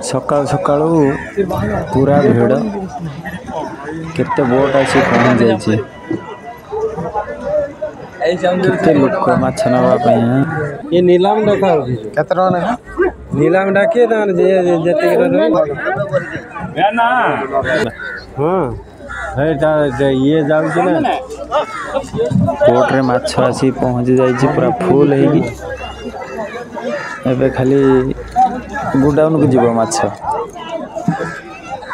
सकाळु सकाळु पूरा भिड़ केते बोट आसी पहुँच जाइए केते लोक माछ नवा ये नीलाम डाका केते टका नीलाम डाकिए तान जे जते हां ये जाउ छी ना बोट रे माछ आसी पहुँच जाइए पूरा फुल है एबे खाली गुडाउन को जीव माछ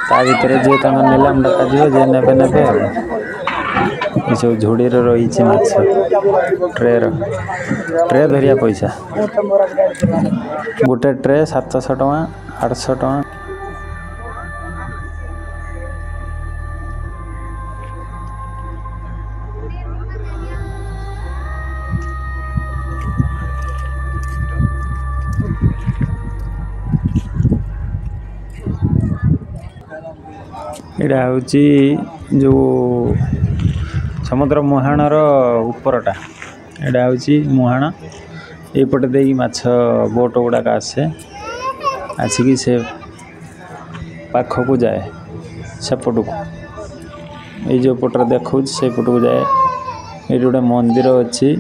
ता भीतर जे तंग नीलाम डका जीव जे नेबे नेबे ये सब झोड़ी रे रही माछ ट्रे धरिया पैसा गोटे ट्रे 700 टका 800 टका यहाँ हूँ जो समुद्र मुहाणर उपरटा यहाँ हूँ मुहाण यपटे दे माछ बोट गुड़ाक आसे आसिक से पाखक जाए सेपट को ये जो पटर देखा से पट को जाए ये गोटे मंदिर अच्छी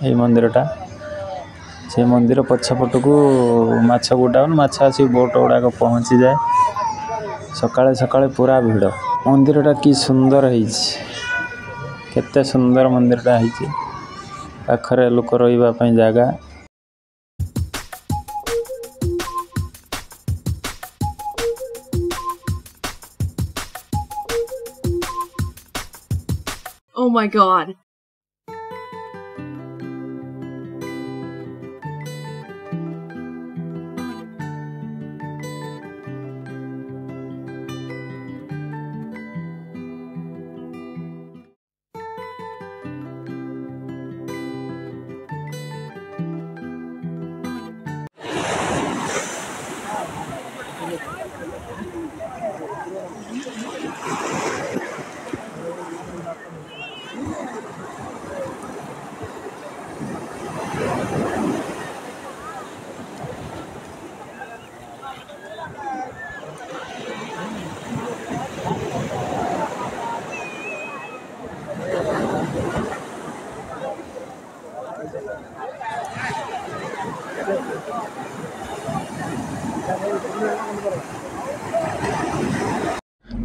ये मंदिरटा से मंदिर पछपट को माछ गुडाउन माछ आसिक बोट गुड़ाक पहुँची जाए सकाळे सकाळे पूरा भिड़ मंदिरटा कि सुंदर केते सुंदर मंदिरटा है पाखरे लोक रही जगह Oh my god.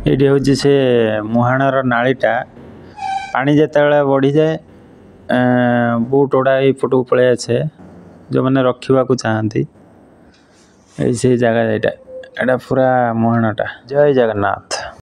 ये हूँ से मुहाणर नालीटा पानी जिते बढ़ी जाए बोट गुड़ा यपट को पलि आसे जो मैंने रखा चाहती से जगह यहाँ पूरा मुहाणटा जय जगन्नाथ।